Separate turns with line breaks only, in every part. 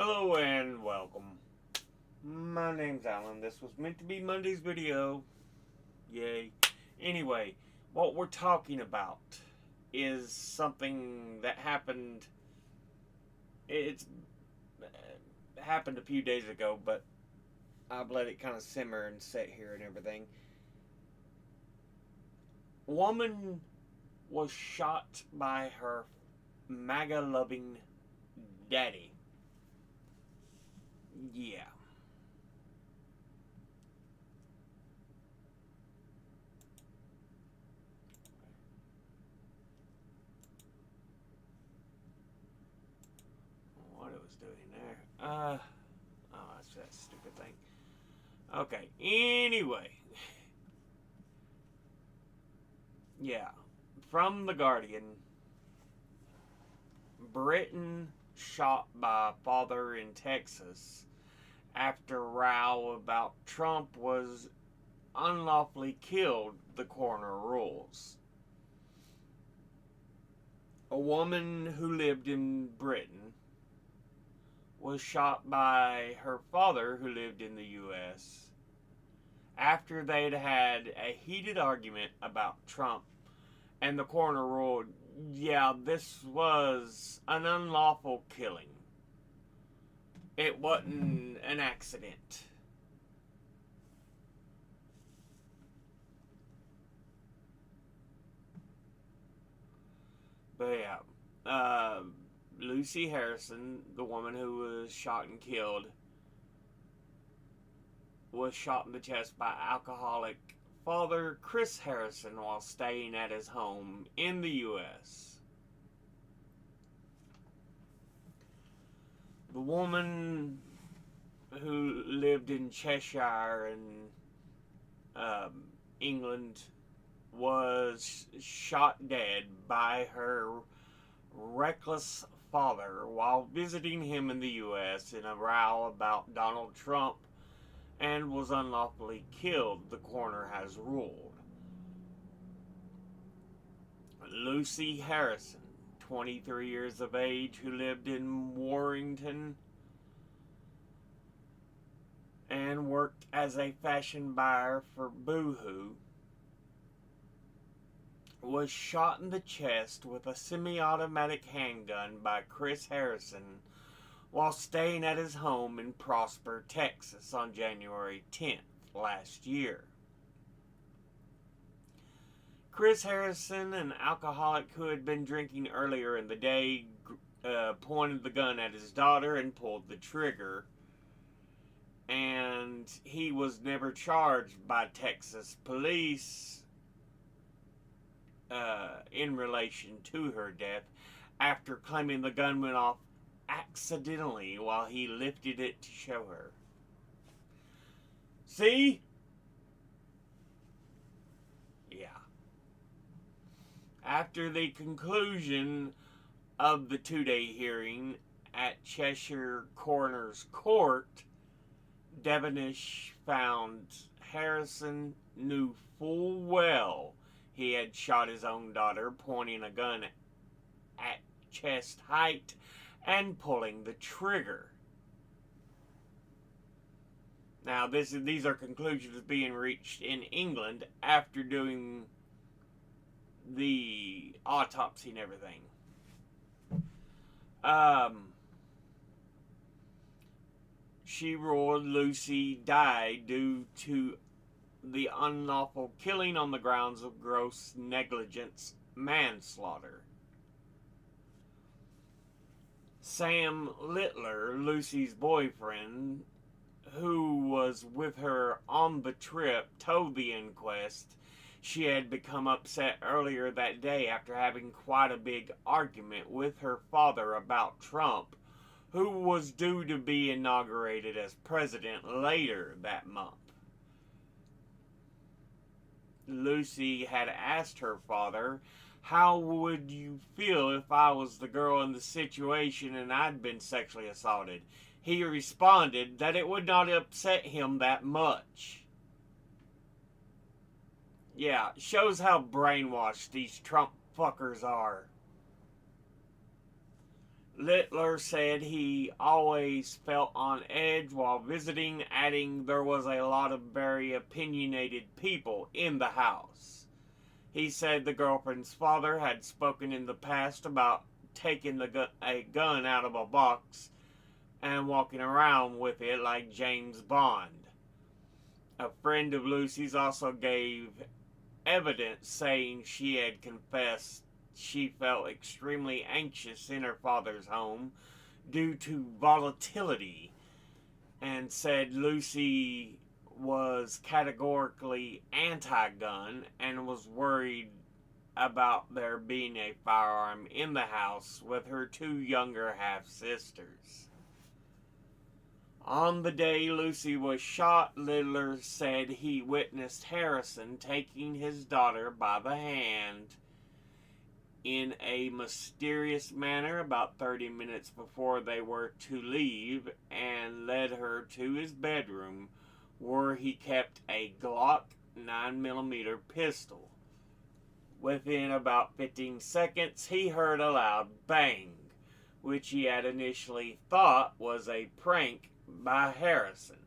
Hello and welcome. My name's Alan. This was meant to be Monday's video. Yay. Anyway, what we're talking about is something that happened. It's happened a few days ago, but I've let it kind of simmer and sit here and everything. Woman was shot by her MAGA loving daddy. Yeah. What it was doing there. Oh, that's that stupid thing. Okay, anyway. Yeah. From The Guardian. Britain shot by father in Texas after row about Trump was unlawfully killed, the coroner rules. A woman who lived in Britain was shot by her father who lived in the U.S. after they'd had a heated argument about Trump, and the coroner ruled, yeah, this was an unlawful killing. It wasn't an accident. But yeah, Lucy Harrison, the woman who was shot and killed, was shot in the chest by alcoholic father Chris Harrison while staying at his home in the U.S. The woman who lived in Cheshire in England was shot dead by her reckless father while visiting him in the U.S. in a row about Donald Trump, and was unlawfully killed, the coroner has ruled. Lucy Harrison, 23 years of age, who lived in Warrington and worked as a fashion buyer for Boohoo, was shot in the chest with a semi-automatic handgun by Chris Harrison while staying at his home in Prosper, Texas on January 10th last year. Chris Harrison, an alcoholic who had been drinking earlier in the day, pointed the gun at his daughter and pulled the trigger. And he was never charged by Texas police in relation to her death, after claiming the gun went off accidentally while he lifted it to show her. See? Yeah. After the conclusion of the 2-day hearing at Cheshire Coroner's Court, Devonish found Harrison knew full well he had shot his own daughter, pointing a gun at chest height and pulling the trigger. Now, these are conclusions being reached in England after doing the autopsy and everything. She ruled Lucy died due to the unlawful killing on the grounds of gross negligence manslaughter. Sam Littler, Lucy's boyfriend, who was with her on the trip, told the inquest she had become upset earlier that day after having quite a big argument with her father about Trump, who was due to be inaugurated as president later that month. Lucy had asked her father, how would you feel if I was the girl in the situation and I'd been sexually assaulted? He responded that it would not upset him that much. Yeah, shows how brainwashed these Trump fuckers are. Littler said he always felt on edge while visiting, adding there was a lot of very opinionated people in the house. He said the girlfriend's father had spoken in the past about taking a gun out of a box and walking around with it like James Bond. A friend of Lucy's also gave evidence saying she had confessed she felt extremely anxious in her father's home due to volatility, and said Lucy was categorically anti-gun and was worried about there being a firearm in the house with her two younger half-sisters. On the day Lucy was shot, Littler said he witnessed Harrison taking his daughter by the hand in a mysterious manner about 30 minutes before they were to leave and led her to his bedroom where he kept a Glock 9mm pistol. Within about 15 seconds, he heard a loud bang, which he had initially thought was a prank by Harrison.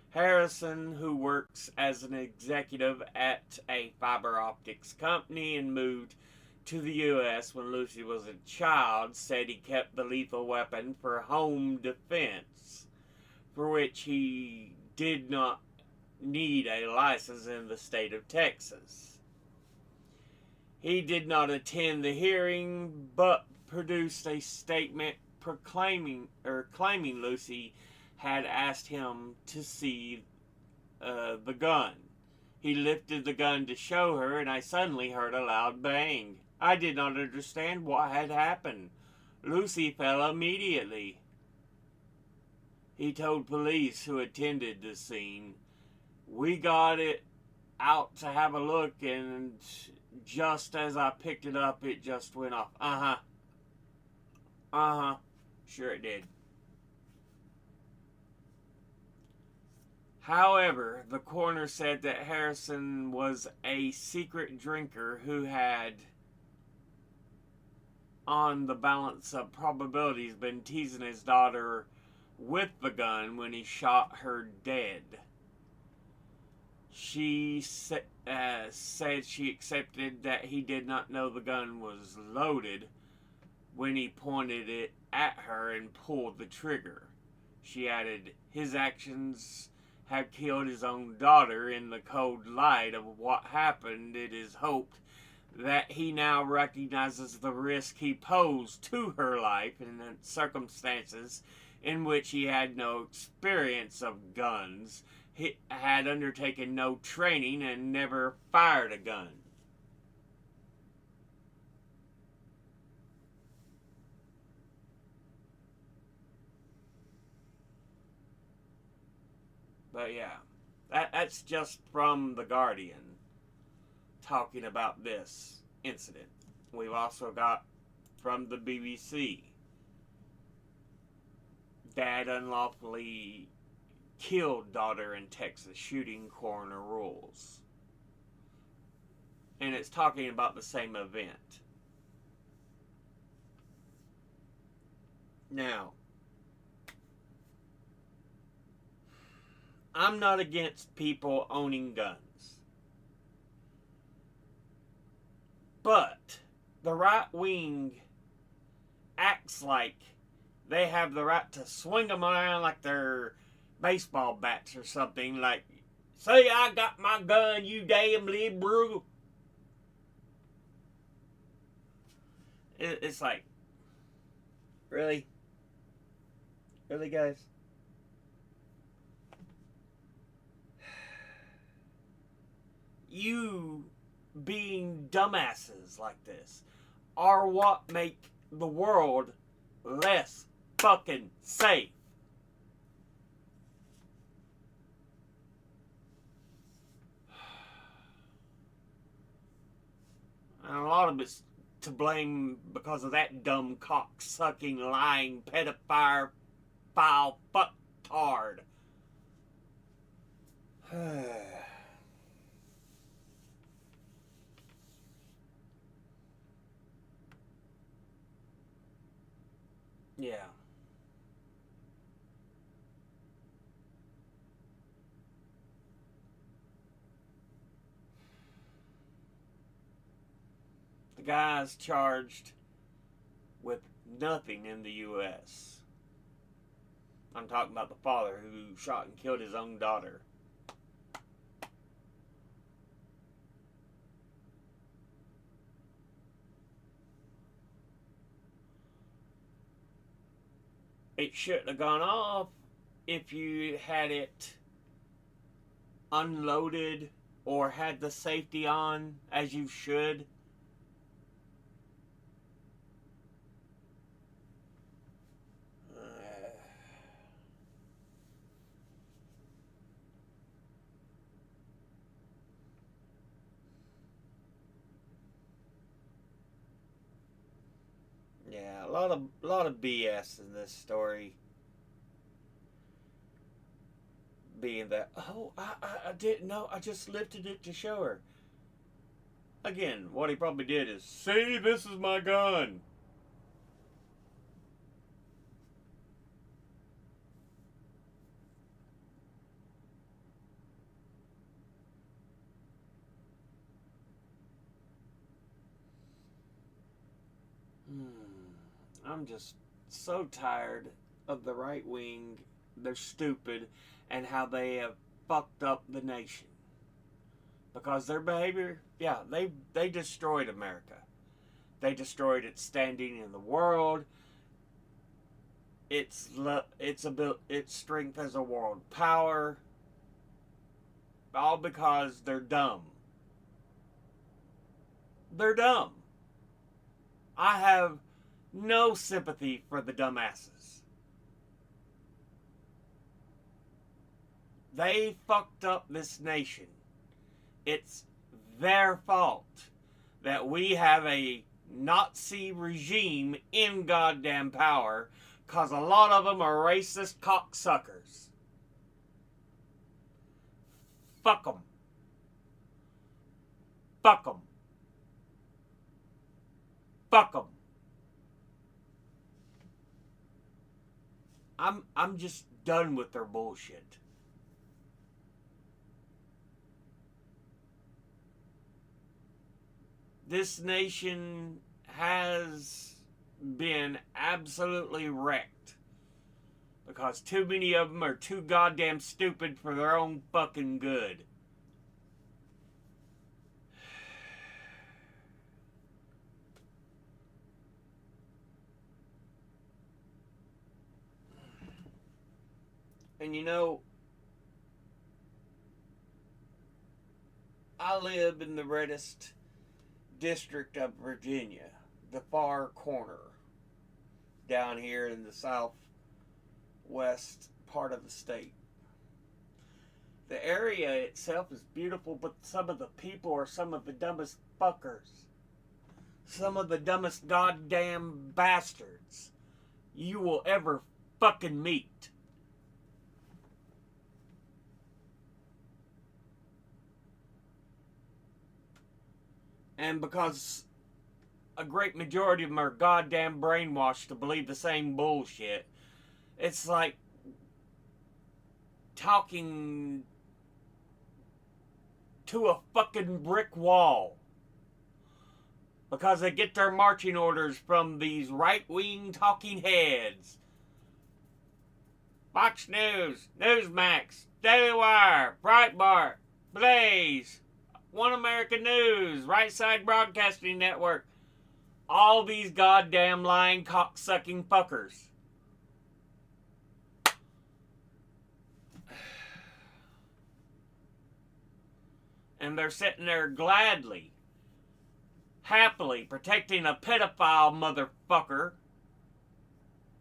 Harrison, who works as an executive at a fiber optics company and moved to the U.S. when Lucy was a child, said he kept the lethal weapon for home defense, for which he did not need a license in the state of Texas. He did not attend the hearing, but produced a statement claiming Lucy had asked him to see the gun. He lifted the gun to show her, and I suddenly heard a loud bang. I did not understand what had happened. Lucy fell immediately. He told police who attended the scene. We got it out to have a look, and just as I picked it up, it just went off. Sure it did. However, the coroner said that Harrison was a secret drinker who had, on the balance of probabilities, been teasing his daughter with the gun when he shot her dead. She said she accepted that he did not know the gun was loaded when he pointed it at her and pulled the trigger. She added, his actions have killed his own daughter. In the cold light of what happened, it is hoped that he now recognizes the risk he posed to her life in circumstances in which he had no experience of guns, he had undertaken no training, and never fired a gun. But yeah, that's just from The Guardian talking about this incident. We've also got from the BBC, dad unlawfully killed daughter in Texas, shooting coroner rules. And it's talking about the same event. Now, I'm not against people owning guns. But the right wing acts like they have the right to swing them around like they're baseball bats or something. Like, say I got my gun, you damn liberal. It's like, really? Really, guys? You being dumbasses like this are what make the world less fucking safe. And a lot of it's to blame because of that dumb cock-sucking, lying, pedophile, foul fucktard. Yeah. The guy's charged with nothing in the U.S. I'm talking about the father who shot and killed his own daughter. It shouldn't have gone off if you had it unloaded or had the safety on as you should. Yeah, a lot of BS in this story. Being that, oh, I didn't know, I just lifted it to show her. Again, what he probably did is, see, this is my gun. I'm just so tired of the right wing. They're stupid, and how they have fucked up the nation because their behavior. Yeah, they destroyed America. They destroyed its standing in the world. Its strength as a world power. All because they're dumb. They're dumb. I have no sympathy for the dumbasses. They fucked up this nation. It's their fault that we have a Nazi regime in goddamn power, because a lot of them are racist cocksuckers. Fuck them. Fuck them. Fuck them. I'm just done with their bullshit. This nation has been absolutely wrecked because too many of them are too goddamn stupid for their own fucking good. And you know, I live in the reddest district of Virginia, the far corner, down here in the southwest part of the state. The area itself is beautiful, but some of the people are some of the dumbest fuckers. Some of the dumbest goddamn bastards you will ever fucking meet. And because a great majority of them are goddamn brainwashed to believe the same bullshit, it's like talking to a fucking brick wall. Because they get their marching orders from these right-wing talking heads. Fox News, Newsmax, Daily Wire, Breitbart, Blaze, One American News, Right Side Broadcasting Network. All these goddamn lying cocksucking fuckers. And they're sitting there gladly, happily protecting a pedophile motherfucker,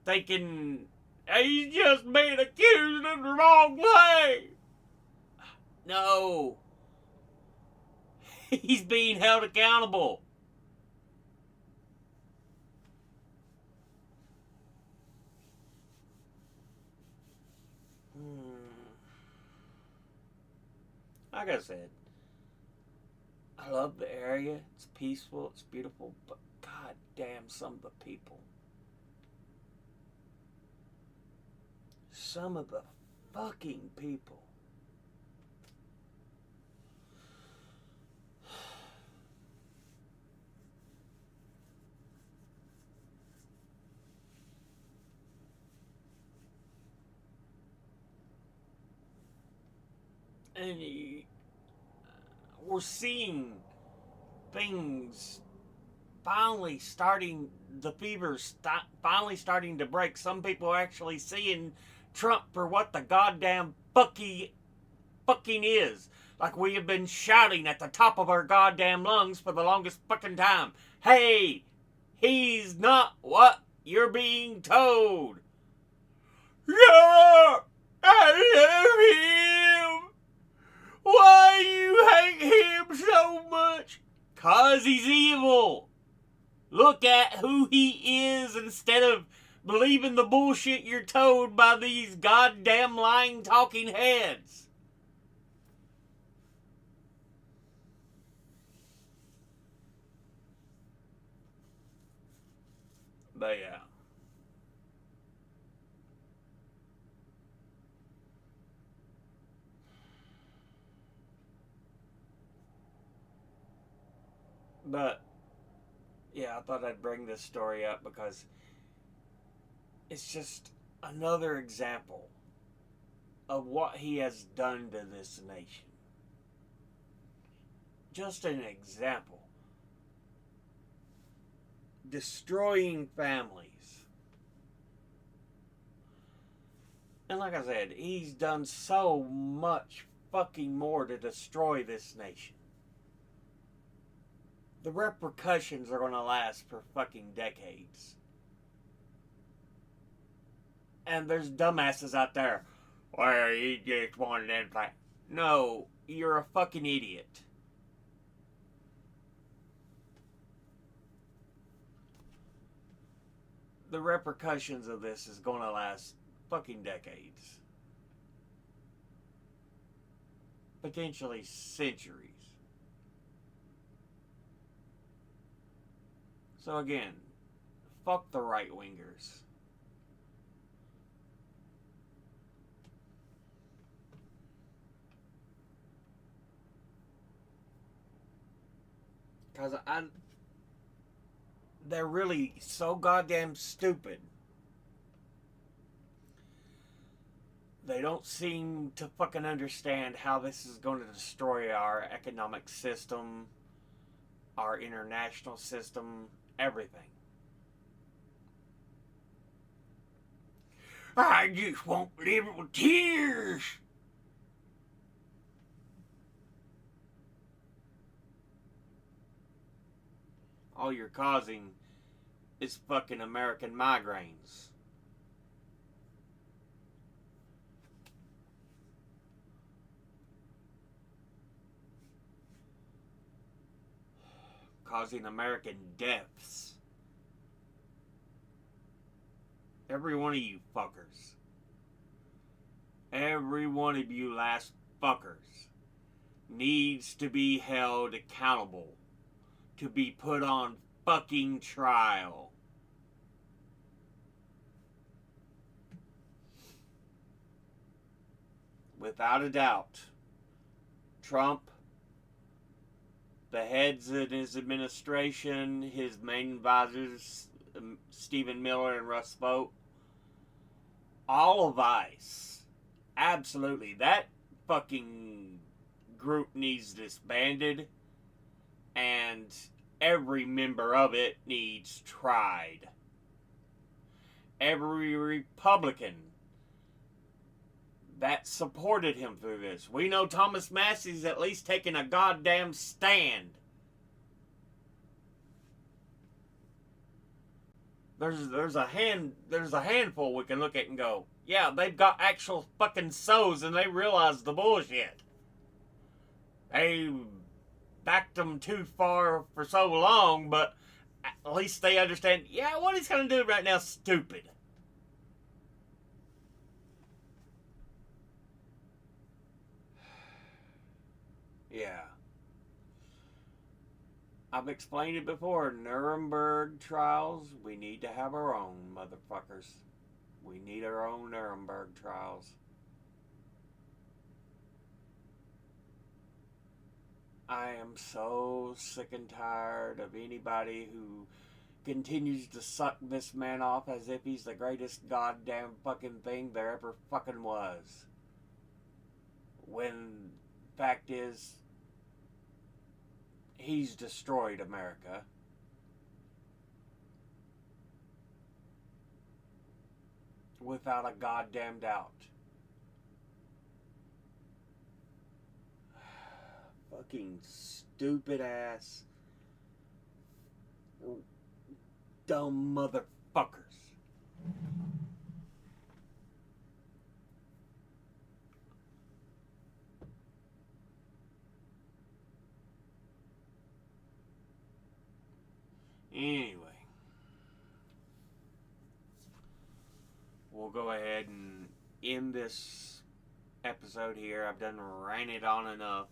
thinking he's just being accused in the wrong way. No. He's being held accountable. Like I said, I love the area. It's peaceful. It's beautiful. But god damn, some of the people. some of the fucking people. And we're seeing things finally starting, the fever's finally starting to break. Some people are actually seeing Trump for what the goddamn fucking is. Like we have been shouting at the top of our goddamn lungs for the longest fucking time. Hey, he's not what you're being told. Yeah, I love him. Why you hate him so much? 'Cause he's evil. Look at who he is instead of believing the bullshit you're told by these goddamn lying talking heads. But yeah. But yeah, I thought I'd bring this story up because it's just another example of what he has done to this nation. Just an example. Destroying families. And like I said, he's done so much fucking more to destroy this nation. The repercussions are going to last for fucking decades. And there's dumbasses out there. Well, he just wanted to play. No, you're a fucking idiot. The repercussions of this is going to last fucking decades. Potentially centuries. So again, fuck the right wingers. Because they're really so goddamn stupid. They don't seem to fucking understand how this is going to destroy our economic system, our international system, everything. I just won't live with tears. All you're causing is fucking American migraines. Causing American deaths. Every one of you fuckers. Every one of you last fuckers needs to be held accountable, to be put on fucking trial. Without a doubt, Trump, the heads in his administration, his main advisors, Stephen Miller and Russ Vogt, all of ICE, absolutely, that fucking group needs disbanded, and every member of it needs tried. Every Republican that supported him through this. We know Thomas Massey's at least taking a goddamn stand. There's a handful we can look at and go, yeah, they've got actual fucking souls and they realize the bullshit. They backed them too far for so long, but at least they understand, yeah, what he's gonna do right now is stupid. Yeah. I've explained it before. Nuremberg trials, we need to have our own, motherfuckers. We need our own Nuremberg trials. I am so sick and tired of anybody who continues to suck this man off as if he's the greatest goddamn fucking thing there ever fucking was. When fact is, he's destroyed America. Without a goddamn doubt. Fucking stupid ass, dumb motherfuckers. Anyway, we'll go ahead and end this episode here. I've done ranted on enough.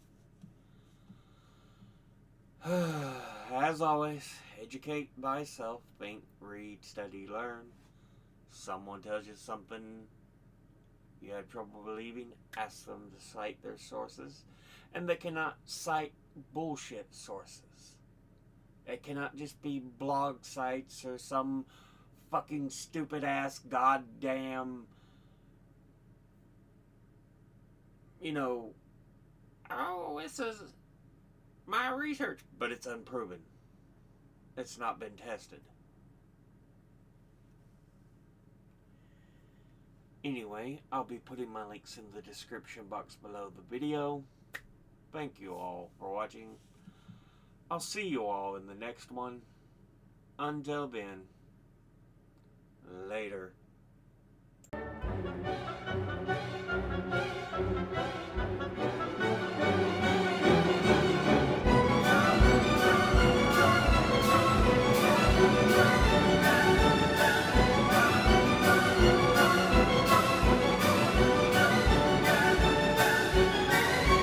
As always, educate thyself, think, read, study, learn. Someone tells you something you had trouble believing, ask them to cite their sources. And they cannot cite bullshit sources. It cannot just be blog sites or some fucking stupid ass goddamn, oh, this is my research, but it's unproven. It's not been tested. Anyway, I'll be putting my links in the description box below the video. Thank you all for watching. I'll see you all in the next one. Until then, later.